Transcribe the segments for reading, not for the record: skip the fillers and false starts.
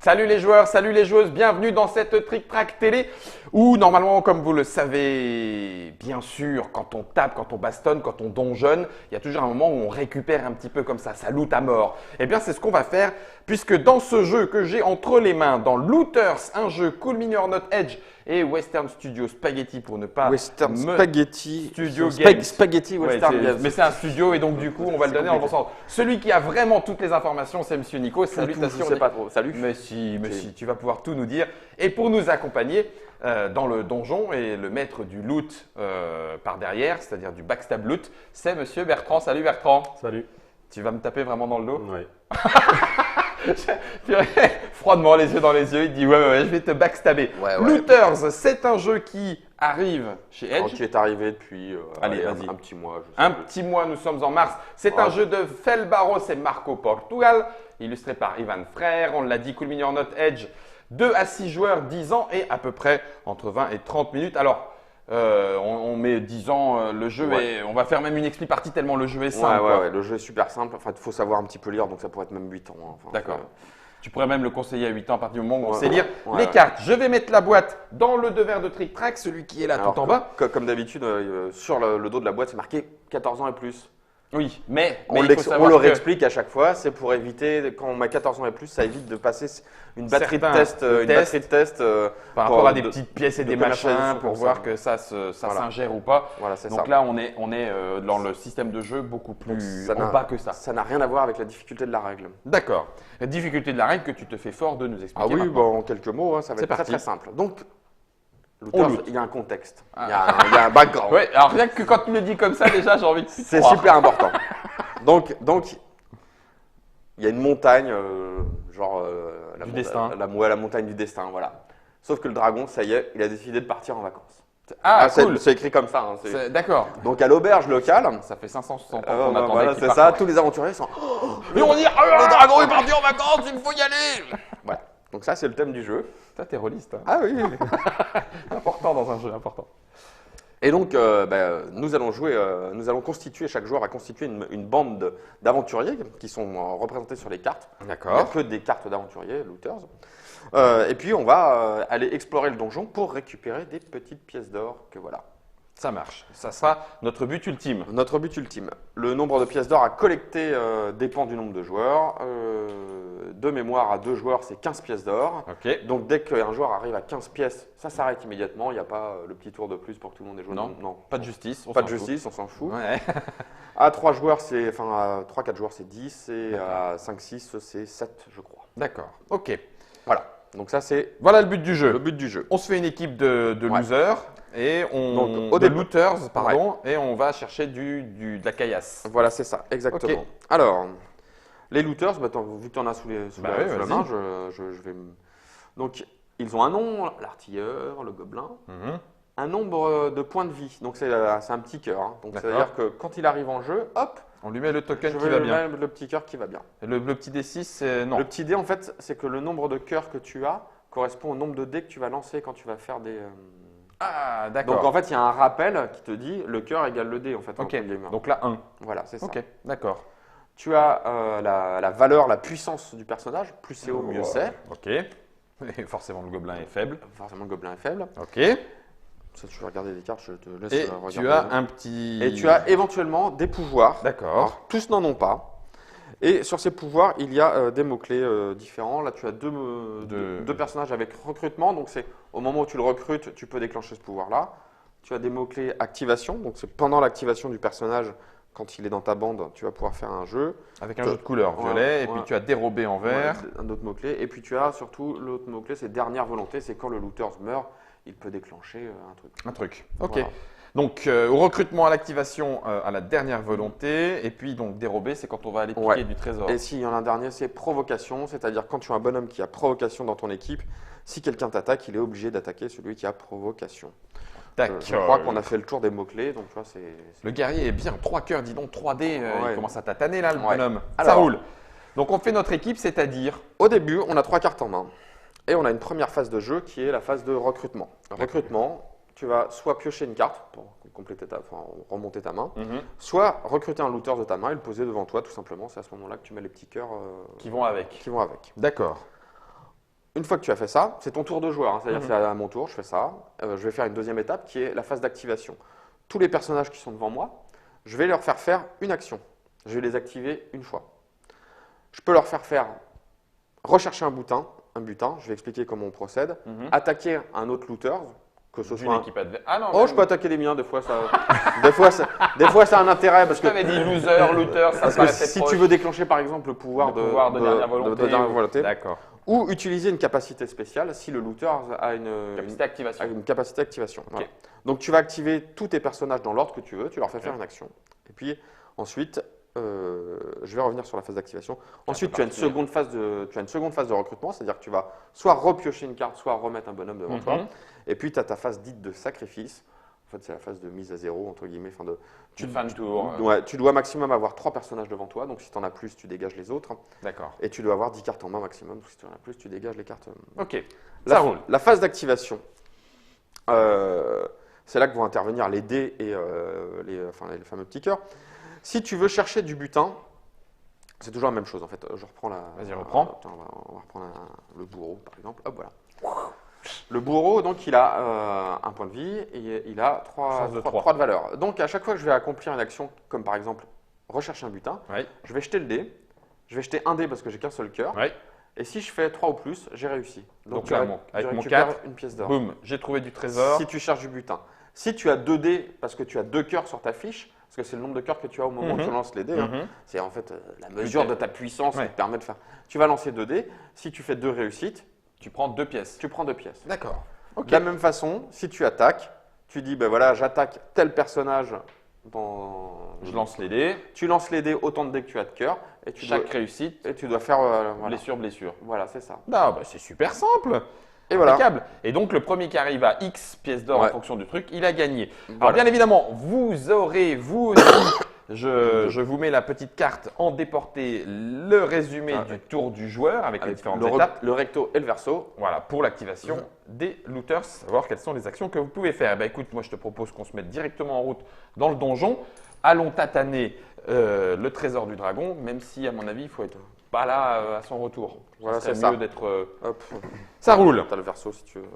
Salut les joueurs, salut les joueuses, bienvenue dans cette Trick Track télé où normalement, comme vous le savez, bien sûr, quand on tape, quand on bastonne, quand on donjonne, il y a toujours un moment où on récupère un petit peu comme ça loot à mort. Eh bien, c'est ce qu'on va faire puisque dans ce jeu que j'ai entre les mains, dans Looters, un jeu Cool Mini or Not Edge et Western Studio Spaghetti pour ne pas Western Spaghetti Studio Games. Spaghetti Western Games. Mais c'est un studio et donc du coup on va le donner en pensant. Celui qui a vraiment toutes les informations, c'est Monsieur Nico. Salutations. Je sais pas trop. Salut. Mais si, tu vas pouvoir tout nous dire. Et pour nous accompagner dans le donjon et le maître du loot par derrière, c'est-à-dire du backstab loot, c'est Monsieur Bertrand. Salut Bertrand. Salut. Tu vas me taper vraiment dans le dos? Oui. Froidement, les yeux dans les yeux, il dit ouais, je vais te backstabber. Ouais. Looters, c'est un jeu qui arrive chez Edge. Qui est arrivé depuis Allez, vas-y. un petit mois. Petit mois, nous sommes en mars. C'est un jeu de Fel Barros et Marco Portugal, illustré par Ivan Frère. On l'a dit, Cool Mini or Not Edge, 2 à 6 joueurs, 10 ans et à peu près entre 20 et 30 minutes. Alors, on met 10 ans, le jeu est… On va faire même une expli partie tellement le jeu est simple. Ouais, le jeu est super simple. Enfin, il faut savoir un petit peu lire, donc ça pourrait être même 8 ans. Hein. Enfin, d'accord. Tu pourrais même le conseiller à 8 ans à partir du moment où on sait lire les ouais. cartes. Je vais mettre la boîte dans le devers de Trick Track, celui qui est là Alors, tout en bas. Comme d'habitude, sur le dos de la boîte, c'est marqué 14 ans et plus. Oui, mais on il faut savoir le que… réexplique à chaque fois, c'est pour éviter, quand on met 14 ans et plus, ça évite de passer une batterie de test, par rapport à des petites pièces et des machins pour voir que ça s'ingère ou pas. Voilà, c'est ça. Donc là, on est dans le système de jeu beaucoup plus en bas que ça. Ça n'a rien à voir avec la difficulté de la règle. D'accord. La difficulté de la règle que tu te fais fort de nous expliquer. Ah oui, maintenant. en quelques mots, hein, ça va être très simple. Donc, il y a un contexte, il y a un background. Ouais, alors rien que quand tu le dis comme ça, déjà, j'ai envie de c'est super important. Donc, il y a une montagne, la montagne du destin, voilà. Sauf que le dragon, ça y est, il a décidé de partir en vacances. Cool. C'est écrit comme ça. Hein, d'accord. Donc à l'auberge locale, ça fait 560 ans qu'on attendait. Voilà, c'est ça. Tous les aventuriers sont. Et on dit le dragon est parti en vacances, il faut y aller. Voilà. Donc ça, c'est le thème du jeu. Ça, t'es rôliste. Hein. Ah oui. Important dans un jeu, important. Et donc, nous allons constituer, chaque joueur a constitué une bande d'aventuriers qui sont représentés sur les cartes. D'accord. Il n'y a que des cartes d'aventuriers, looters. Et puis, on va aller explorer le donjon pour récupérer des petites pièces d'or que voilà. Ça marche. Ça sera notre but ultime. Notre but ultime. Le nombre de pièces d'or à collecter dépend du nombre de joueurs. De mémoire, à 2 joueurs, c'est 15 pièces d'or. Okay. Donc, dès qu'un joueur arrive à 15 pièces, ça s'arrête immédiatement. Il n'y a pas le petit tour de plus pour que tout le monde ait joué. Non, pas de justice. On s'en fout. Ouais. À 3 joueurs, à 3-4 joueurs, c'est 10. Et à 5-6, c'est 7, je crois. D'accord. Ok. Voilà. Donc, ça, c'est voilà le but du jeu. Le but du jeu. On se fait une équipe de losers. Et de looters, pardon, et on va chercher de la caillasse. Voilà, c'est ça, exactement. Okay. Alors, les looters, vu que tu en as sous la main, je vais… Donc, ils ont un nom, l'artilleur, le gobelin, un nombre de points de vie. Donc, c'est un petit cœur. Hein. Donc, c'est-à-dire que quand il arrive en jeu, hop, on lui met le token qui va bien. Le petit cœur qui va bien. Et le petit D6, c'est non. Le petit dé, en fait, c'est que le nombre de cœurs que tu as correspond au nombre de dés que tu vas lancer quand tu vas faire des… Ah, d'accord. Donc en fait, il y a un rappel qui te dit le cœur égale le dé en fait. Ok. Donc là, 1. Voilà, c'est ça. Ok, d'accord. Tu as la valeur, la puissance du personnage. Plus c'est haut, mieux c'est. Ok. Et forcément, le gobelin est faible. Forcément, le gobelin est faible. Ok. Ça, tu veux regarder les cartes, je te laisse regarder. Tu as un petit… Et tu as éventuellement des pouvoirs. D'accord. Tous n'en ont pas. Et sur ces pouvoirs, il y a des mots-clés différents. Là, tu as deux personnages avec recrutement. Donc, c'est au moment où tu le recrutes, tu peux déclencher ce pouvoir-là. Tu as des mots-clés activation. Donc, c'est pendant l'activation du personnage, quand il est dans ta bande, tu vas pouvoir faire un jeu. Avec un jeu de couleur violet. Et puis, tu as dérobé en vert. Un autre mot-clé. Et puis, tu as surtout l'autre mot-clé, c'est dernière volonté. C'est quand le looter meurt, il peut déclencher un truc. Un truc. Ok. Voilà. Donc, au recrutement, à l'activation, à la dernière volonté. Et puis, donc, dérober, c'est quand on va aller piquer du trésor. Et s'il y en a un dernier, c'est provocation. C'est-à-dire quand tu as un bonhomme qui a provocation dans ton équipe, si quelqu'un t'attaque, il est obligé d'attaquer celui qui a provocation. Je crois qu'on a fait le tour des mots-clés. Donc, tu vois, le guerrier est bien. 3 cœurs, dis donc, 3D. Il commence à tataner là, le bonhomme. Alors, ça roule. Donc, on fait notre équipe, c'est-à-dire… Au début, on a 3 cartes en main. Et on a une première phase de jeu qui est la phase de recrutement. Recrutement. Tu vas soit piocher une carte pour remonter ta main, soit recruter un looter de ta main et le poser devant toi tout simplement. C'est à ce moment-là que tu mets les petits cœurs qui vont avec. D'accord. une fois que tu as fait ça, c'est ton tour de joueur, hein, c'est-à-dire que c'est à mon tour, je fais ça. Je vais faire une deuxième étape qui est la phase d'activation. Tous les personnages qui sont devant moi, je vais leur faire une action. Je vais les activer une fois. Je peux leur faire rechercher un butin, je vais expliquer comment on procède, attaquer un autre looter, que ce soit équipe adverse. Ah non, je peux attaquer des miens, des fois ça a un intérêt parce que… Tu avais dit loser, looter, ça parce que si tu veux déclencher par exemple le pouvoir de dernière volonté, d'accord. Ou utiliser une capacité spéciale si le looter a une capacité d'activation. Okay. Voilà. Donc tu vas activer tous tes personnages dans l'ordre que tu veux, tu leur fais faire une action. Et puis ensuite, je vais revenir sur la phase d'activation. Ensuite, tu as une seconde phase de recrutement, c'est-à-dire que tu vas soit repiocher une carte, soit remettre un bonhomme devant toi. Et puis tu as ta phase dite de sacrifice. En fait, c'est la phase de mise à zéro, entre guillemets. Tu dois maximum avoir 3 personnages devant toi. Donc, si tu en as plus, tu dégages les autres. D'accord. Et tu dois avoir 10 cartes en main maximum. Donc, si tu en as plus, tu dégages les cartes. Ok, ça roule. La phase d'activation, c'est là que vont intervenir les dés et les fameux petits cœurs. Si tu veux chercher du butin, c'est toujours la même chose en fait. Je reprends la. Vas-y, reprends. On va reprendre le bourreau par exemple. Hop, voilà. Le bourreau, donc, il a un point de vie et il a 3 de valeur. Donc, à chaque fois que je vais accomplir une action, comme par exemple rechercher un butin, je vais jeter le dé. Je vais jeter un dé parce que j'ai qu'un seul cœur. Et si je fais 3 ou plus, j'ai réussi. Donc là, avec mon 4, une pièce d'or. Boum, j'ai trouvé du trésor. Si tu cherches du butin. Si tu as 2 dés parce que tu as 2 cœurs sur ta fiche, parce que c'est le nombre de cœurs que tu as au moment où tu lances les dés, c'est en fait la mesure de ta puissance qui te permet de faire. Tu vas lancer 2 dés. Si tu fais 2 réussites, tu prends 2 pièces. Tu prends 2 pièces. D'accord. Okay. De la même façon, si tu attaques, tu dis, ben voilà, j'attaque tel personnage Je lance les dés. Tu lances les dés autant de dés que tu as de cœur. Et Chaque réussite. Et tu dois faire… blessure. Voilà, c'est ça. C'est super simple. Et voilà. Et donc, le premier qui arrive à X pièces d'or en fonction du truc, il a gagné. Alors, bien évidemment, vous aurez, vous aussi, je vous mets la petite carte en déporté, le résumé du tour du joueur avec les différentes étapes. Le recto et le verso. Voilà, pour l'activation des looters, savoir quelles sont les actions que vous pouvez faire. Écoute, moi, je te propose qu'on se mette directement en route dans le donjon. Allons tataner le trésor du dragon, même si, à mon avis, il faut être pas là à son retour. Voilà, c'est mieux ça. d'être. Ça roule. Tu as le verso si tu veux.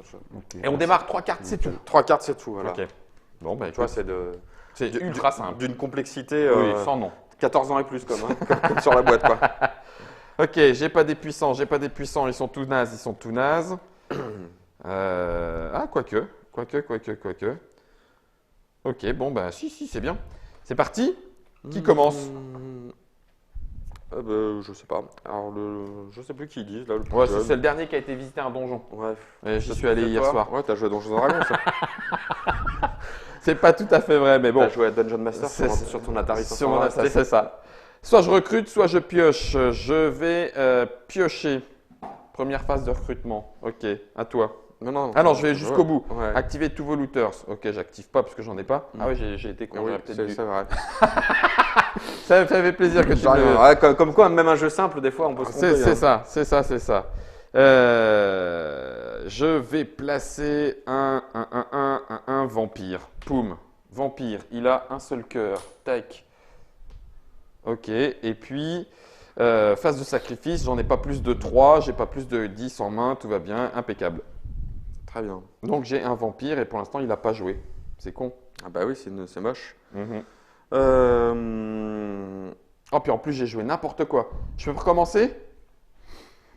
Et on démarre 3 cartes, c'est tout. 3 cartes, c'est tout. Voilà. Ok. Bon, tu vois, c'est ultra simple. D'une complexité. Sans nom. 14 ans et plus, comme sur la boîte, quoi. Ok, j'ai pas des puissants, ils sont tout nazes, quoique. Ok, bon, si, c'est bien. C'est parti. Qui commence? Je sais pas. Alors, je sais plus qui dit. Là, c'est le dernier qui a été visiter un donjon. Ouais. J'y suis allé hier soir. Ouais, t'as joué à Donjons et Dragons, ça. C'est pas tout à fait vrai, mais bon. T'as joué à Dungeon Master sur ton Atari 500. C'est ça. Soit je recrute, soit je pioche. Je vais piocher. Première phase de recrutement. Ok, à toi. Non. Ah non, je vais jusqu'au bout. Ouais. Activez tous vos looters. Ok, j'active pas parce que j'en ai pas. Ah oui, j'ai été con. C'est vrai. Ça me fait plaisir que tu me… Comme quoi, même un jeu simple, des fois, on peut se tromper. C'est ça. Je vais placer un vampire. Poum. Vampire, il a un seul cœur. Tac. Ok, et puis… phase de sacrifice, j'en ai pas plus de 3, j'ai pas plus de 10 en main, tout va bien, impeccable. Très bien. Donc j'ai un vampire et pour l'instant il n'a pas joué. C'est con. Ah bah oui, c'est moche. Oh puis en plus j'ai joué n'importe quoi. Je peux recommencer?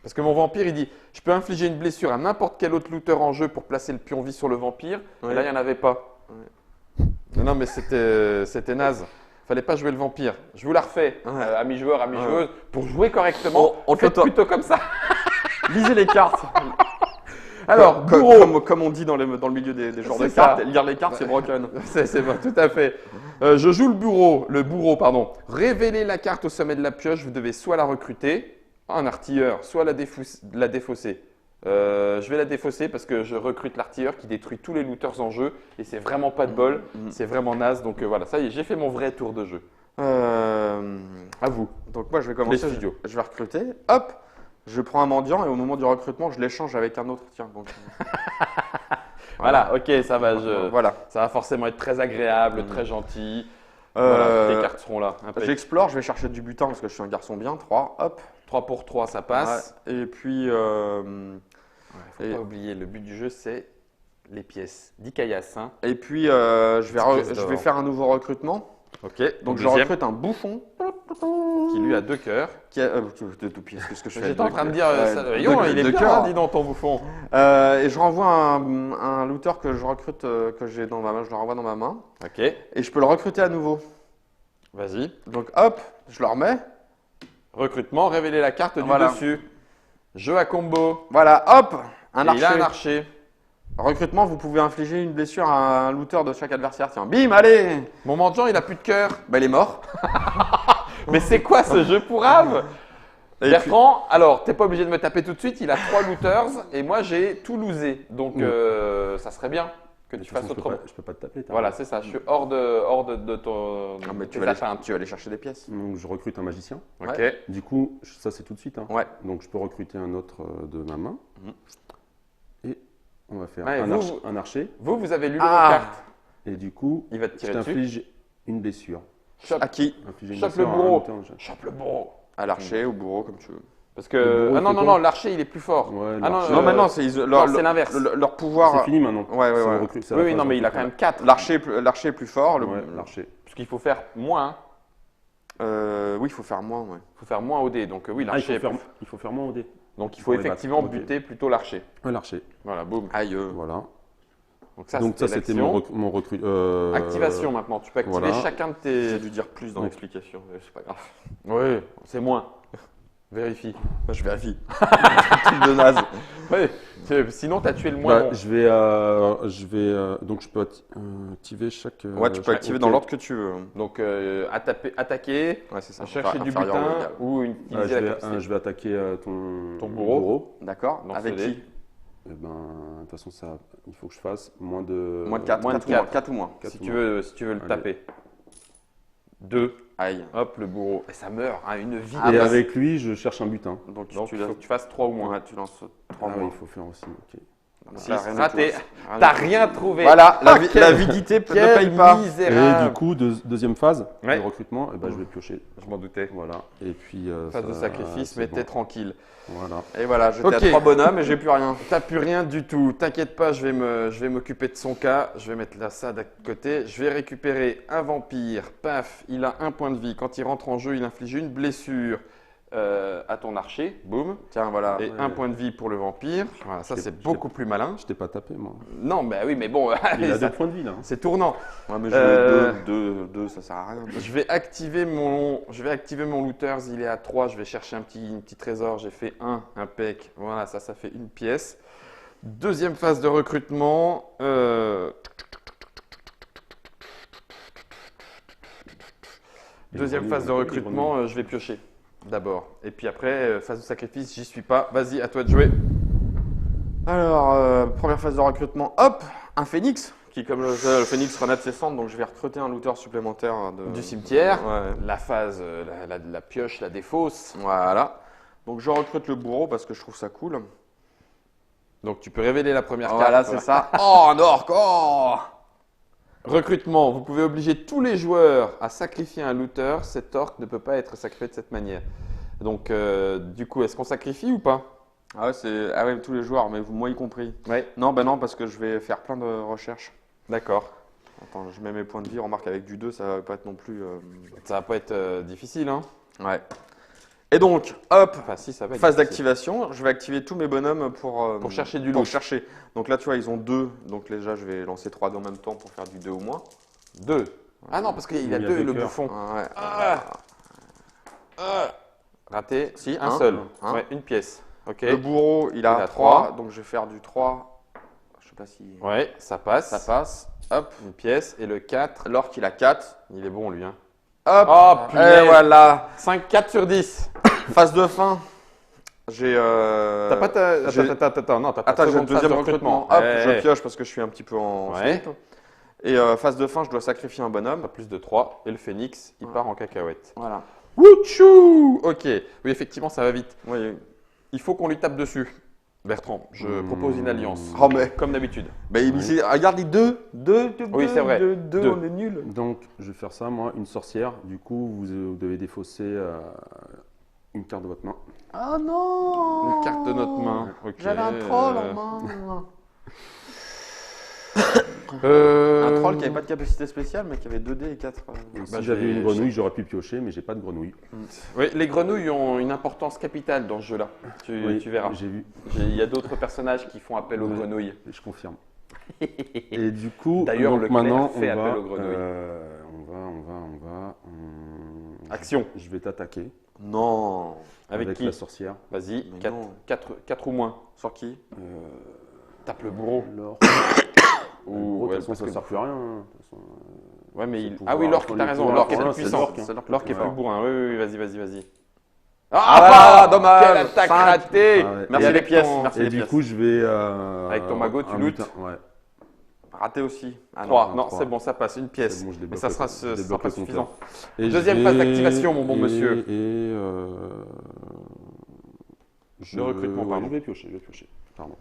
Parce que mon vampire il dit, je peux infliger une blessure à n'importe quel autre looter en jeu pour placer le pion vie sur le vampire. Et là il n'y en avait pas. Non mais c'était naze. Fallait pas jouer le vampire. Je vous la refais, amis joueurs, amis joueuses, pour jouer correctement. On fait plutôt comme ça. Lisez les cartes. Alors, comme on dit dans le milieu des joueurs de cartes, lire les cartes, c'est broken. C'est bon, tout à fait. Je joue le bourreau, pardon. Révélez la carte au sommet de la pioche. Vous devez soit la recruter, un artilleur, soit la défausser. Je vais la défausser parce que je recrute l'artilleur qui détruit tous les looters en jeu et c'est vraiment pas de bol, c'est vraiment naze. Donc voilà, ça y est, j'ai fait mon vrai tour de jeu. À vous. Donc moi je vais commencer, je vais recruter, hop, je prends un mendiant et au moment du recrutement je l'échange avec un autre. Tiens, donc, voilà, ok, ça va, ça va forcément être très agréable, très gentil. Voilà, tes cartes seront là. J'explore, je vais chercher du butin parce que je suis un garçon bien, 3, hop. 3 pour 3, ça passe. Ouais. Et puis, Faut pas oublier, le but du jeu, c'est les pièces. 10 caillasses. Hein. Et puis, je pièces vais d'or. faire un nouveau recrutement. Ok. Donc, je deuxième, recrute un bouffon. qui lui a 2 cœurs. Qui a, de tout pièce, qu'est-ce que je fais J'étais avec en train de deux dire, cœurs? ça, Ouais, Rayon, deux- il est deux bien, cœurs. hein, dis donc, ton bouffon. Et je renvoie un looter que je recrute, que j'ai dans ma main, je le renvoie dans ma main. Ok, Et je peux le recruter à nouveau. vas-y. Donc hop, je le remets. Recrutement, révéler la carte Voilà. du dessus. Jeu à combo. Voilà, hop, un Et archer. il a un archer. Recrutement, vous pouvez infliger une blessure à un looter de chaque adversaire. Tiens, bim, allez. Mon mendiant, il a plus de cœur. Bah, il est mort. Mais c'est quoi ce jeu pour Ave? Et Bertrand, alors, t'es pas obligé de me taper tout de suite, il a 3 looters et moi j'ai tout losé. Donc ça serait bien que De tu toute fasses façon, autrement. je peux pas te taper. t'as Voilà, raison. c'est ça, je suis hors de ton. Ah, mais tes tu vas, atteintes. tu vas aller chercher des pièces. Donc je recrute un magicien. Ok. Ouais. Du coup, ça c'est tout de suite. Hein. Ouais. Donc je peux recruter un autre de ma main. Et on va faire Ouais, un archer. Vous avez lu Ah. les cartes. Et du coup, Il va te je tirer dessus. t'inflige une blessure. Chope, À qui? Infliger une Chope le blessure à un bourreau. looter déjà. chope le bourreau. À l'archer, au bourreau, comme tu veux. Parce Le que. bourreau, Ah non, c'est non, quoi non, l'archer il est plus fort. Ouais, Ah non, l'archer. Non, maintenant, c'est c'est l'inverse. leur pouvoir. C'est fini maintenant. Ouais, ouais, C'est ouais. c'est Oui, la oui, phase non, mais il a quand recrutement. même 4. L'archer est plus fort. Ouais, l'archer. Puisqu'il faut faire moins. Oui, il faut faire moins. Ouais. Il faut faire moins au dé. Donc oui, Ah, l'archer est plus fort. il faut faire moins au dé. Donc il faut Pour les effectivement battre. Ok. buter plutôt l'archer. Ouais, l'archer. Voilà, boum. Aïe. Voilà. Donc ça, Donc ça c'était l'action. mon recrut. Activation maintenant. Tu peux activer voilà. chacun de J'ai tes. dû dire plus dans Donc. l'explication, mais c'est pas grave. Oui, c'est moins. Vérifie. Moi, je vérifie. Truc de naze. Oui. Sinon, tu as tué le moins Bah, bon. je vais donc je peux activer chaque. Ouais, tu peux activer ok. dans l'ordre que tu veux. Donc attaquer, Ouais, c'est ça. chercher du Inférieur ou butin égal. ou Ah, utiliser la capacité. je vais attaquer Ton bourreau. D'accord. Dans Avec ce dé. qui? Eh ben, de toute façon, ça, il faut que je fasse moins de. Moins de 4. moins de 4 quatre. ou moins. Si quatre tu ou veux, si tu veux le Allez. taper. 2. Aïe. Hop, le bourreau. Et ça meurt, hein, une vie. Ah, Et bah, avec lui, je cherche un butin. Donc, Donc tu il faut lances que tu fasses 3 ou moins. ouais, tu lances 3 Ah oui, moins. il faut faire aussi. Ok. Six, Là, rien du raté. tout. T'as rien trouvé. Voilà, Ah, quelle- l'avidité ne Quel paye pas. misérable. Et du coup, deuxième phase Ouais. de recrutement, eh ben, je vais piocher. Je m'en doutais. Voilà. Et puis. Phase de ça- sacrifice, c'est mais bon. t'es tranquille. Voilà. Et voilà, j'étais Ok. à 3 bonhommes et j'ai plus rien. T'as plus rien du tout. T'inquiète pas, je vais m'occuper de son cas. Je vais mettre là ça de côté. Je vais récupérer un vampire. Paf, il a 1 point de vie. Quand il rentre en jeu, il inflige une blessure à ton archer. Boum. Tiens, voilà. Et 1 point de vie pour le vampire. Voilà, ça Je t'ai- c'est je t'ai- beaucoup plus malin. Je t'ai pas tapé, moi. Non, bah oui, mais bon, Il a ça- 2 points de vie, là. hein. c'est tournant. Ouais, mais Euh, je 2, ça sert à rien. Je vais activer mon looters, il est à 3, je vais chercher un petit trésor, j'ai fait 1, impec, voilà, ça fait une pièce. Deuxième phase de recrutement, deuxième phase de recrutement, je vais piocher d'abord. Et puis après, phase de sacrifice, j'y suis pas. Vas-y, à toi de jouer. Alors, première phase de recrutement, hop, un phénix, qui comme le phénix renaît de ses cendres, donc je vais recruter un looter supplémentaire Du cimetière, Ouais, la phase, la pioche, la défausse. voilà. Donc je recrute le bourreau parce que je trouve ça cool. Donc tu peux révéler la première carte. Voilà, c'est ça. Oh, un orc, oh. Recrutement, vous pouvez obliger tous les joueurs à sacrifier un looter. Cet orc ne peut pas être sacrifié de cette manière. Donc, du coup, est-ce qu'on sacrifie ou pas? Ah ouais, tous les joueurs, mais moi y compris. Oui. Non, bah non, parce que je vais faire plein de recherches. D'accord. Attends, je mets mes points de vie, remarque avec du 2, ça va pas être non plus... Ça va pas être difficile, hein? Ouais. Et donc, hop, Enfin, si, ça va être phase difficile. d'activation, je vais activer tous mes bonhommes pour chercher du pour loot. chercher. Donc là, tu vois, ils ont 2, donc déjà, je vais lancer 3 en même temps pour faire du 2 ou moins. 2. Ah non, parce qu'il y a Il y a 2, deux le cœurs. bouffon. Ouais. Raté. Si, un un. seul. Un. Ouais, une pièce. Ok. Le bourreau, il a Il a 3, trois. donc je vais faire du 3. Je sais pas si Ouais, ça passe. ça passe. Hop, Une pièce. Et le 4, l'orc, il a 4. il est bon, lui. Hein. Hop, Oh, et punaise. voilà. 5, 4 sur 10. Phase de fin. J'ai. T'as pas ta. j'ai- Attends, non, t'as pas Attends, ta j'ai le seconde phase deuxième de recrutement. recrutement. Hop, Ouais. je pioche parce que je suis un petit peu en Ouais. slip. Et phase de fin, je dois sacrifier un bonhomme. Pas plus de 3. Et le phénix, il part en cacahuète. Voilà. Wouchou! Ok. Oui, effectivement, ça va vite. Oui. Il faut qu'on lui tape dessus. Bertrand, je propose une alliance. Oh, mais- Comme d'habitude. Mais regarde les deux. Oui, c'est vrai. Deux, Deux. on est nuls. Donc, je vais faire ça, moi, une sorcière. Du coup, vous devez défausser Une carte de votre main. Ah non! Une carte de notre main. Ok. J'avais un troll en main. Un Un troll qui n'avait pas de capacité spéciale, mais qui avait 2 dés et 4. Si Bah, j'avais j'ai- une grenouille, j'aurais pu piocher, mais j'ai pas de grenouille. Oui, les grenouilles ont une importance capitale dans ce jeu-là. Oui, Tu verras. J'ai vu, Il y a d'autres personnages qui font appel aux Ouais. grenouilles. je confirme. Et du coup, D'ailleurs, donc le clerc maintenant, fait on va, appel aux grenouilles. Action. Je vais t'attaquer Non. Avec qui la sorcière. Vas-y, Mais 4 ou moins. Sur qui? Tape le bourreau. L'or. Ou, De ouais, toute façon, parce ça que- ne sert plus à rien. hein. De toute façon, Ouais, mais c'est il... pour Ah oui, voir l'orque, sur t'as les raison. pouvoirs. L'orque est Voilà, plus c'est puissant. l'orque. L'orque est Ouais. plus bourrin. Oui, oui, vas-y, vas-y, vas-y. Ah, dommage. Quelle attaque Cinq. ratée. Ah ouais. Merci Et les avec pièces. ton- Merci Et les du pièces. coup, je vais. Avec ton magot, tu un lootes. butin, ouais. Raté aussi. Ah 3. Non, trois. c'est bon, ça passe. Une pièce. C'est bon, je Mais débloque ça sera, le- ce je sera débloque pas le compteur. suffisant. Et Deuxième je phase vais- d'activation, mon bon monsieur. Je... Le recrutement, ouais, pardon. je vais piocher, Pardon.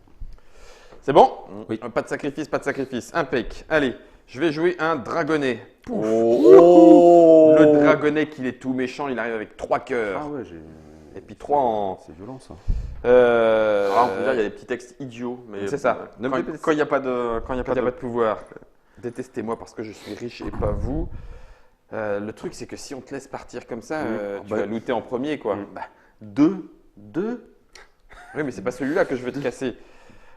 C'est bon Oui. Pas de sacrifice, pas de sacrifice. Impec. Allez, je vais jouer un dragonnet. Pouf. Oh. Le dragonnet, qu'il est tout méchant, il arrive avec 3 cœurs. Ah ouais, j'ai. Et puis 3 en. C'est violent ça. Alors, on peut dire qu'il y a des petits textes idiots, mais C'est ça. Ne me Quand dépêche- il n'y a pas de, quand il y a Quand il pas n'y a de, pas de pouvoir, détestez-moi parce que je suis riche et pas vous. Le truc, c'est que si on te laisse partir comme ça, tu Bah, vas looter en premier, quoi. Mm. Bah, 2. oui, mais c'est pas celui-là que je veux te casser.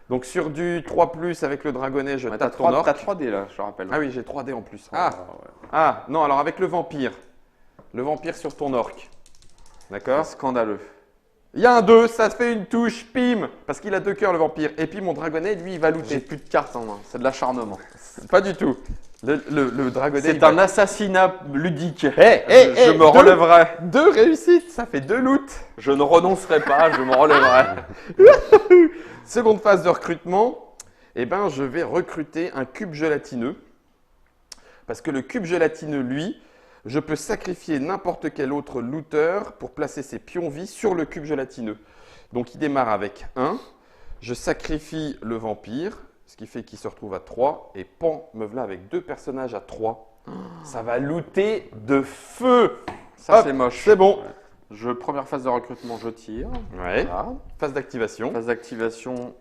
Donc sur du 3+, avec le dragonnet, je T'as tape ton orque. 3D là, je te rappelle. Ah oui, j'ai 3D en plus. Ah, Ah, ouais. ah, non, alors avec le vampire. Le vampire sur ton orque. D'accord. Scandaleux. Il y a un 2, ça se fait une touche, pim. Parce qu'il a 2 cœurs, le vampire. Et puis mon dragonnet, lui, il va J'ai looter. plus de cartes en main. C'est de l'acharnement. Pas du tout. Le dragonnet. C'est il va- un assassinat ludique. Je me relèverai. 2 réussites, ça fait 2 loots. Je ne renoncerai pas, je me relèverai. Seconde phase de recrutement, eh ben, je vais recruter un cube gélatineux. Parce que le cube gélatineux, lui, je peux sacrifier n'importe quel autre looter pour placer ses pions vie sur le cube gélatineux. Donc il démarre avec 1. Je sacrifie le vampire, ce qui fait qu'il se retrouve à 3. Et pan, me voilà avec 2 personnages à 3. Ça va looter de feu. Ça, Hop, c'est moche. C'est bon. Première phase de recrutement, je tire. Ouais. Voilà. Phase d'activation. Phase d'activation,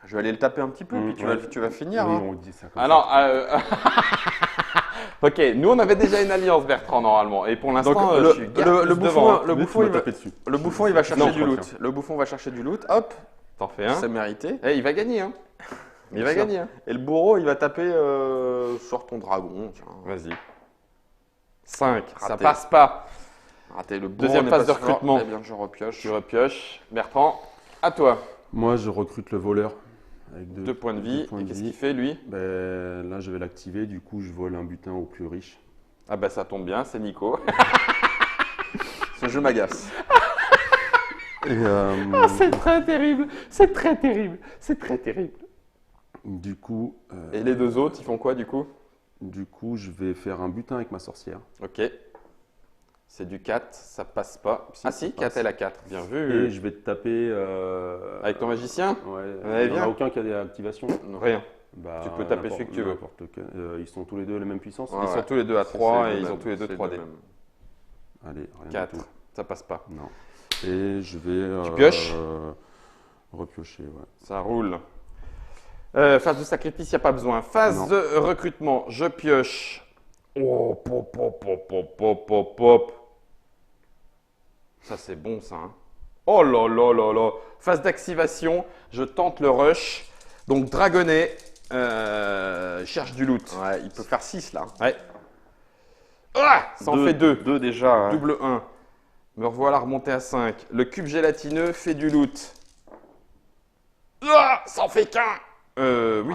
je vais aller le taper un petit peu, puis tu vas finir. Oui, hein. on dit ça comme Alors, ok, nous on avait déjà une alliance, Bertrand, normalement. Et pour l'instant, Donc, je suis garde le plus bouffon, devant, hein. le ça. bouffon, Tu il m'as va, tapé dessus. le bouffon, il va chercher Non, du je loot. confirme. Le bouffon va chercher du loot. Hop, T'en fais un. c'est mérité. Eh, il va gagner, hein. Il va Bien sûr. gagner, hein. Et le bourreau, il va taper sur ton dragon. Tiens. Vas-y. 5, ça Raté. passe pas. Raté le bourreau. Deuxième n'est phase pas de si fort. recrutement. Eh bien, je repioche. Tu repioches. Bertrand, à toi. Moi, je recrute le voleur. Avec 2 points de vie. points Et de qu'est-ce vie. qu'il fait, lui? Ben, là, je vais l'activer. Du coup, je vole un butin au plus riche. Ah bah ça tombe bien, c'est Nico. Ce jeu m'agace. Et, C'est très terrible. C'est très terrible. C'est très terrible. du coup, Et les 2 autres, ils font quoi, du coup? je vais faire un butin avec ma sorcière. Ok. C'est du 4, ça passe pas. Si, Ah ça si, passe. 4 et la 4. Bien Et vu. je vais te taper. Avec ton magicien? Ouais. Ouais, Il n'y en viens. a aucun qui a des activations. Rien. Bah, Tu peux taper n'importe- celui que tu veux. n'importe quel. Ils sont tous les deux à la même puissance. Ouais. Ils sont tous les deux à 3 C'est et le ils même, ont tous les deux c'est 3D. le même. Allez, rien 4, du tout. ça passe pas. Non. Et je vais. Tu pioches repiocher, ouais. Ça roule. Phase de sacrifice, il n'y a pas besoin. Phase Non. de recrutement, je pioche. Oh, pop, pop, pop, pop, pop, pop, pop. Ça, c'est bon, ça. Hein. Oh là là là là. Phase d'activation, je tente le rush. Donc, dragonnet, cherche du loot. Ouais, il peut faire 6 là. Ouais. Ah, ça en fait 2. 2 déjà. hein. Double 1. Me revoilà remonté à 5. Le cube gélatineux fait du loot. Ah, ça en fait qu'un. Oui,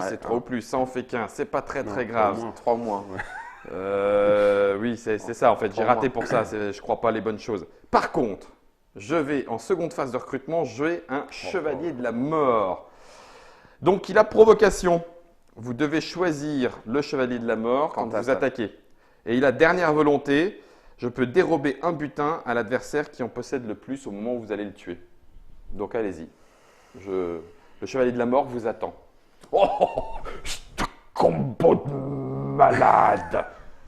Ouais, c'est 3 ou plus. Ça en fait qu'un. C'est pas très Non, très pas grave. moins. 3 mois. Oui, c'est ça en fait. J'ai Trois raté mois. pour ça. Je crois pas les bonnes choses. Par contre, je vais en seconde phase de recrutement jouer un chevalier de la mort. Donc il a provocation. Vous devez choisir le chevalier de la mort quand Quand vous attaquez. Et il a dernière volonté. Je peux dérober un butin à l'adversaire qui en possède le plus au moment où vous allez le tuer. Donc allez-y. Le chevalier de la mort vous attend. Oh, ce combo de malade.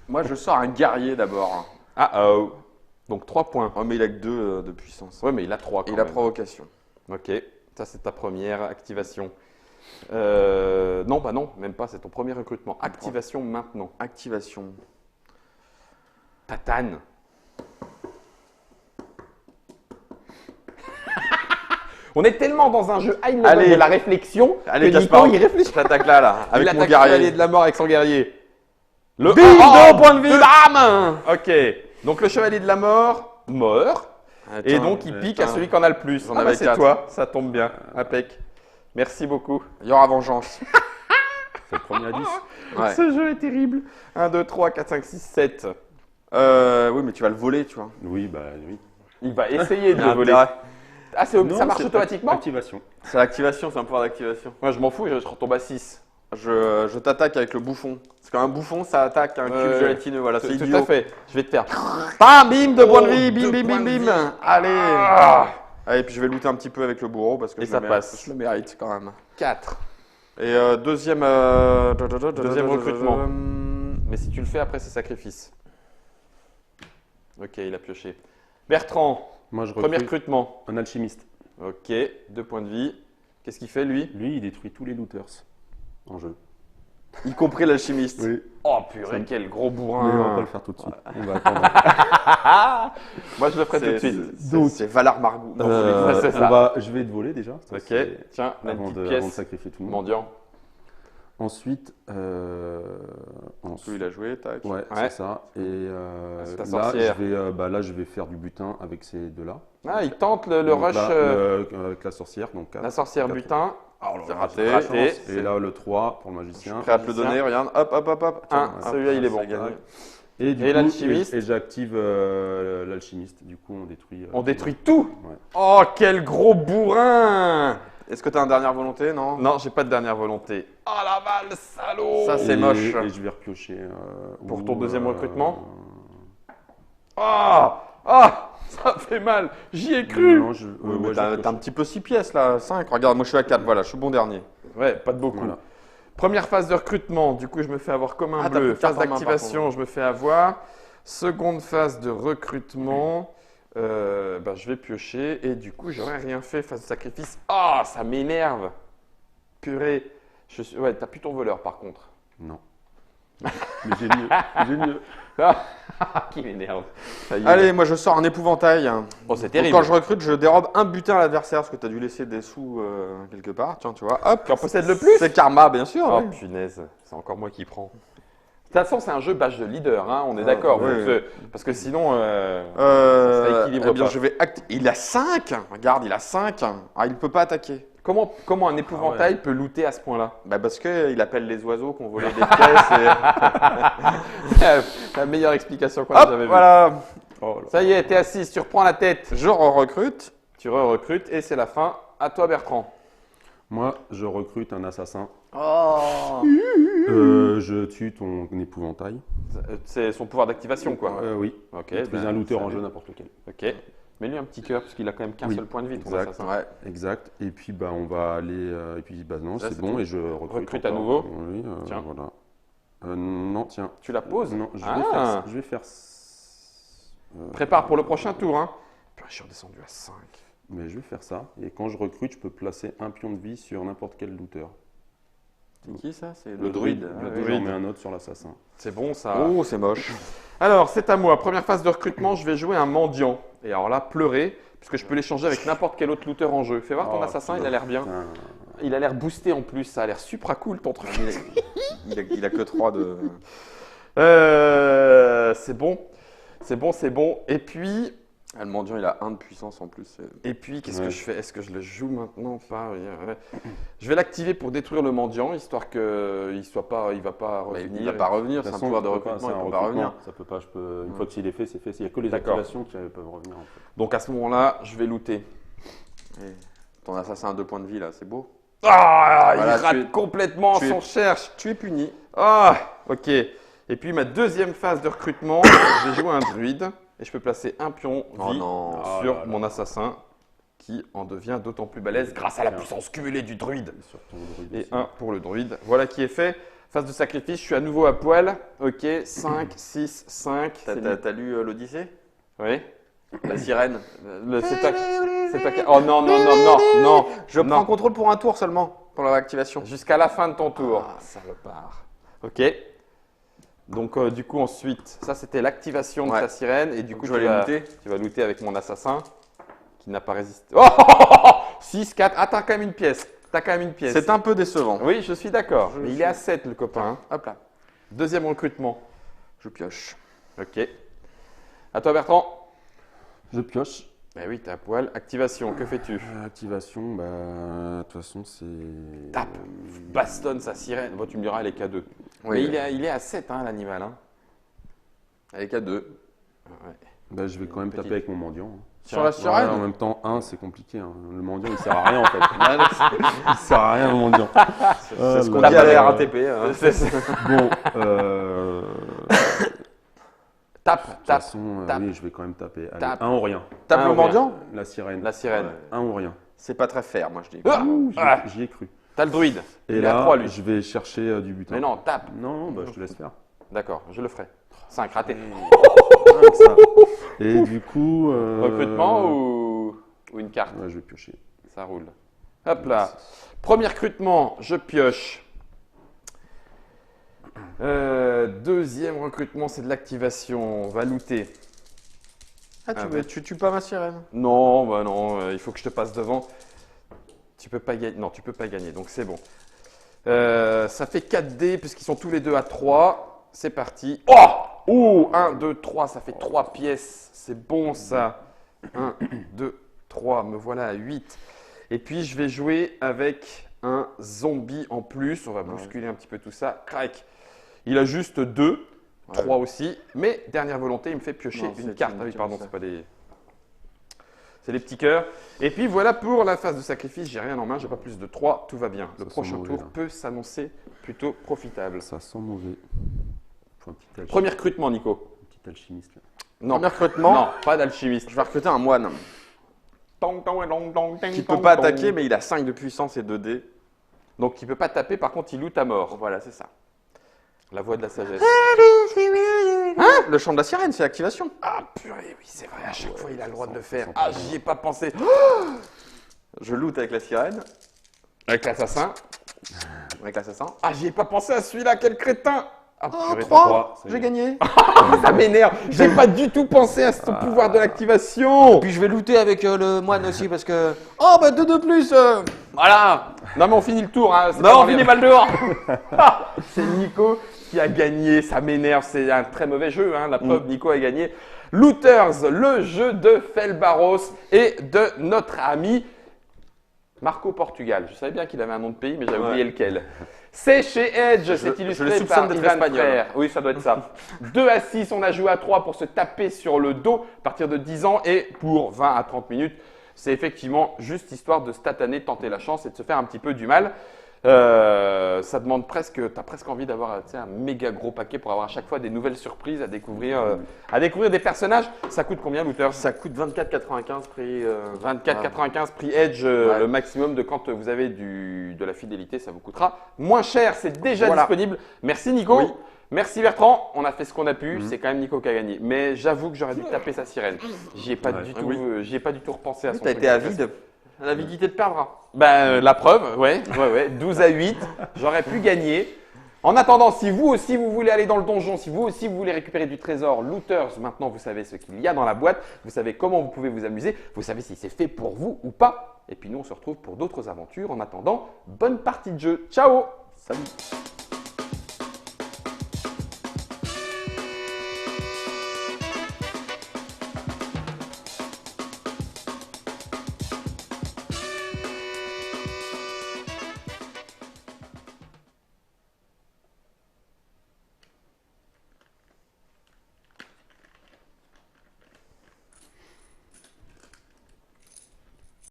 Moi, je sors un guerrier d'abord. Ah oh. Donc 3 points. Oh, mais il a que 2 de puissance. Ouais, mais il a 3 Et quand il a même. provocation. Ok, ça c'est ta première activation. Non, bah non, même pas, c'est ton premier recrutement. Activation maintenant. Activation. Tatane. On est tellement dans un jeu high level Allez. de la réflexion Allez, que Nico, Gaspard, il réfléchit. j'attaque là, Il avec mon attaque le chevalier guerrier. de la mort avec son guerrier. Le Bim, Oh, 2 points de vie. Bam. Ok, donc le chevalier de la mort meurt. Et Attends, donc il pique à attends. celui qui en a le plus. J'en Ah bah, avais c'est 4. toi, ça tombe bien. Impec. Merci beaucoup. Il y aura vengeance. C'est le premier à 10. Ouais. Ce jeu est terrible. 1, 2, 3, 4, 5, 6, 7. Oui, mais tu vas le voler, tu vois. Oui, bah oui. Il va essayer de Il y a le voler. intérêt. Ah, ça Non, marche c'est automatiquement Activation. C'est l'activation, c'est un pouvoir d'activation. Moi, je m'en fous, je retombe à 6. Je t'attaque avec le bouffon. Parce qu'un bouffon, ça attaque un cube Ouais. gélatineux. Voilà, c'est Tout idiot. à fait. Je vais te faire. Bam, bim, 2 points de Oh, vie. Bim, 2 bim, points bim, de bim. vie. Allez. Allez, puis je vais looter un petit peu avec le bourreau parce que Et je ça le mérite. passe. Je le mérite quand même. 4. Et deuxième. Deuxième recrutement. Mais si tu le fais, après, c'est sacrifice. Ok, il a pioché. Bertrand, Moi, je premier recrute recrutement. un alchimiste. Ok, 2 points de vie. Qu'est-ce qu'il fait, lui? Lui, il détruit tous les looters en jeu. Y compris l'alchimiste. Oui. Oh purée, Ça- quel gros Mais on va pas bourrin. le faire tout de suite. On va attendre. Moi, je le ferai tout de C'est- suite. C'est Valar Margou. Non, c'est ça. Je vais te voler déjà. Ça, Ok, c'est tiens, la Avant petite de, avant de pièce. sacrifier tout le monde. Mendiant. Ensuite, Lui, il a joué, tac. ouais, Ouais. c'est ça. Et C'est ta là, sorcière. là, je vais faire du butin avec ces deux-là. Ah, il tente le Donc rush. là, avec la sorcière, donc 4. La sorcière butin. C'est raté. Raté. Et là, le 3 pour le magicien. Prêt à te le donner, regarde. Hop, hop, hop, hop. Un, Hop, celui-là, il est bon. c'est gagné. Et, du Et coup, l'alchimiste. Et j'active l'alchimiste. Du coup, on détruit. On détruit tout. Ouais. Oh, quel gros bourrin. Est-ce que t'as une dernière volonté, non? Non, j'ai pas de dernière volonté. Oh la balle, salaud. Ça, c'est moche. Et je vais repiocher. Pour ton deuxième recrutement Ah, ça fait mal. J'y ai cru. Non, Oui, mais ouais, t'as je un petit peu 6 pièces là, 5. Regarde, moi je suis à 4, voilà, je suis bon dernier. Ouais, pas de beaucoup. Voilà. Première phase de recrutement, du coup je me fais avoir comme un Ah, t'as bleu. plus de carte Phase en main, d'activation, je me fais avoir. Seconde phase de recrutement, je vais piocher et du coup j'aurais rien fait. Phase de sacrifice, ah ça m'énerve. Purée. Ouais, t'as plus ton voleur par contre. Non. Mais j'ai mieux. J'ai mieux. Qui m'énerve. Allez, moi je sors un épouvantail. Oh c'est Donc, terrible. quand je recrute, je dérobe un butin à l'adversaire parce que t'as dû laisser des sous quelque part. Tiens, tu vois, hop. Tu en possèdes le plus? C'est karma, bien sûr. Oh ouais. punaise, c'est encore moi qui prends. De toute façon, c'est un jeu badge de leader, hein, on est d'accord. ouais, donc, ouais. parce que sinon, ça équilibre eh bien, pas. je vais il a 5. Regarde, il a 5. Ah, il ne peut pas attaquer. comment un épouvantail peut looter à ce point-là? Bah parce qu'il appelle les oiseaux qui ont volé des pièces. La meilleure explication qu'on Hop, ait jamais vue. voilà. Ça y est, t'es assise, tu reprends la tête. Je recrute. Tu recrutes et c'est la fin. À toi, Bertrand. Moi, je recrute un assassin. Oh Je tue ton épouvantail. C'est son pouvoir d'activation, quoi. Oui. Ok. Tu ben, un looter ça en va. jeu n'importe lequel. Ok. Mets-lui un petit cœur parce qu'il a quand même qu'un Oui, seul point de vie. ton exact. assassin. Ouais. Exact. Et puis on va aller. Et puis non, Là, c'est c'est bon. tout. Et je recrute. Recrute à encore. nouveau. Oui. Tiens. Voilà. Non, tiens. Tu la poses? Non, Ah. je vais faire. Prépare pour le prochain tour. Hein. Putain, je suis redescendu à 5. Mais je vais faire ça. Et quand je recrute, je peux placer un pion de vie sur n'importe quel looter. C'est qui ça? C'est Le druide. Ah, Le oui. druide, j'en mets un autre sur l'assassin. C'est bon, ça. Oh, c'est moche. Alors, c'est à moi. Première phase de recrutement, je vais jouer un mendiant. Et alors là, pleurer, puisque je peux l'échanger avec n'importe quel autre looter en jeu. Fais voir ton Oh, assassin, il a l'air bien. Putain. Il a l'air boosté en plus, ça a l'air supra cool ton truc. Il a que 3 de. C'est bon. C'est bon, c'est bon. Et puis, Ah, le mendiant, il a 1 de puissance en plus. qu'est-ce que Ouais. je fais? Est-ce que je le joue maintenant? Pas. Ouais. Je vais l'activer pour détruire le mendiant, histoire qu'il il va pas Mais revenir. il va pas revenir, De c'est toute un façon, pouvoir de il peut pas, recrutement, c'est il un peut pas revenir. recrutement. Ça peut pas, une fois qu'il est fait, c'est fait. Il n'y a que les D'accord. activations qui peuvent revenir. En fait. Donc à ce moment-là, je vais looter. Et ton assassin a 2 points de vie là, c'est beau. Ah, Voilà, il rate tu es- complètement tu es- son cherche. Tu es puni. Ah, ok. Et puis ma deuxième phase de recrutement, je vais jouer un druide et je peux placer un pion Oh vie non. Oh sur là là. mon assassin qui en devient d'autant plus balèze grâce à la puissance cumulée du druide. Et sur ton druide Et aussi. un pour le druide. Voilà qui est fait. Phase de sacrifice, je suis à nouveau à poil. Ok, 5, 6, 5. T'as lu l'Odyssée? Oui. La sirène. C'est toi qui. Oh non, non, non, non, non. Je non. prends contrôle pour un tour seulement, pour l'activation. Jusqu'à la fin de ton tour. Ah, salopard. Ok. Donc du coup ensuite, ça c'était l'activation de Ouais. ta sirène et du coup je vais aller looter. tu vas looter avec mon assassin qui n'a pas résisté. Oh 6, 4, ah t'as quand même une pièce. T'as quand même une pièce. C'est un peu décevant. Oui, je suis d'accord. Mais il est à 7 le copain. Hein. Hop là, Deuxième recrutement. je pioche. Ok. À toi Bertrand. Je pioche. Eh oui, t'es à poil. Activation, que fais-tu? Activation, bah, de toute façon, c'est. Tape. Bastonne sa sirène. Bon, tu me diras, elle est qu'à 2. Mais il est à 7 hein, l'animal. Hein. Avec à 2. Ouais. Bah, je vais quand même Petite. taper avec mon mendiant. Hein. Sur la Ouais, sirène. en même temps, 1, c'est compliqué. Hein. Le mendiant, il sert à rien en fait. Il sert à rien, le mendiant. C'est ce qu'on là dit à là. la RATP. Hein. Bon, Tape, de toute tape. façon, tape. oui, je vais quand même taper. Allez, Tape. 1 ou rien. Tape Ah, le ouais. mendiant. La sirène. La sirène. 1 ou rien. C'est pas très fair, moi je dis. Ah J'y ai cru. T'as le druide. Et il est à là, 3 lui. je vais chercher du butin. Mais non, tape. Non, bah, je te laisse faire. D'accord, je le ferai. 5 raté. Avec ça. Et du coup. Recrutement ou une carte? Ouais, je vais piocher. Ça roule. Hop là. Premier recrutement, je pioche. Deuxième recrutement, c'est de l'activation. On va looter. Ah, tu tues pas ma sirène. Non, bah non, il faut que je te passe devant. Tu peux pas gagner. Non, tu peux pas gagner, donc c'est bon. Ça fait 4 dés puisqu'ils sont tous les deux à 3. C'est parti. Oh 1, 2, 3, ça fait 3 pièces. C'est bon ça. 1, 2, 3, me voilà à 8. Et puis je vais jouer avec un zombie en plus. On va bousculer un petit peu tout ça. Crac. Il a juste 2, 3 aussi. Mais dernière volonté, il me fait piocher Non, une c'est carte. une Ah oui, carte, pardon, ça. c'est pas des. C'est les petits cœurs. Et puis voilà pour la phase de sacrifice. J'ai rien en main, j'ai pas plus de 3. Tout va bien. Le Ça prochain sent mauvais, tour là. peut s'annoncer plutôt profitable. Ça sent mauvais. Faut un petit alchimiste. Premier recrutement, Nico. Un petit alchimiste là. Non, Premier recrutement. non, pas d'alchimiste. Je vais recruter un moine qui peut pas attaquer, mais il a 5 de puissance et 2 dés. Donc il peut pas taper, par contre il loot à mort. Voilà, c'est ça. La voix de la sagesse. Hein, le chant de la sirène, c'est l'activation. Ah purée, oui c'est vrai, à chaque fois il a le droit de le faire. Ah j'y ai pas pensé. Je loot avec la sirène, Avec l'assassin. avec l'assassin. Ah j'y ai pas pensé à celui-là, quel crétin. Ah purée, 3, ça y j'ai est. gagné. ça m'énerve. J'ai pas du tout pensé à ce pouvoir de l'activation. Puis je vais looter avec le moine aussi parce que. Oh bah 2 de plus. Voilà. Non mais on finit le tour. Hein. C'est Non, pas on grave. finit pas le tour. C'est Nico qui a gagné, ça m'énerve, c'est un très mauvais jeu, hein. La preuve, Nico a gagné. Looters, le jeu de Felbaros et de notre ami Marco Portugal. Je savais bien qu'il avait un nom de pays, mais j'avais oublié lequel. C'est chez Edge, c'est je illustré le soupçonne par d'être Ivan espagnol. Frère. Oui, ça doit être ça. 2 à 6, on a joué à 3 pour se taper sur le dos à partir de 10 ans et pour 20 à 30 minutes. C'est effectivement juste histoire de se tataner, tenter la chance et de se faire un petit peu du mal. Ça demande presque, tu as presque envie d'avoir un méga gros paquet pour avoir à chaque fois des nouvelles surprises à découvrir des personnages. Ça coûte combien, Looters? Ça coûte 24,95 prix. 24,95 prix Edge, le maximum de quand vous avez de la fidélité, ça vous coûtera moins cher. C'est déjà Voilà. disponible. Merci Nico. Oui. Merci Bertrand. On a fait ce qu'on a pu. C'est quand même Nico qui a gagné. Mais j'avoue que j'aurais dû taper sa sirène. J'y ai pas du tout, j'y ai pas du tout repensé à son T'as truc été de avide. L'avidité de perdre. la preuve, ouais. 12 à 8, j'aurais pu gagner. En attendant, si vous aussi vous voulez aller dans le donjon, si vous aussi vous voulez récupérer du trésor, Looters, maintenant vous savez ce qu'il y a dans la boîte, vous savez comment vous pouvez vous amuser, vous savez si c'est fait pour vous ou pas. Et puis nous on se retrouve pour d'autres aventures. En attendant, bonne partie de jeu. Ciao! Salut.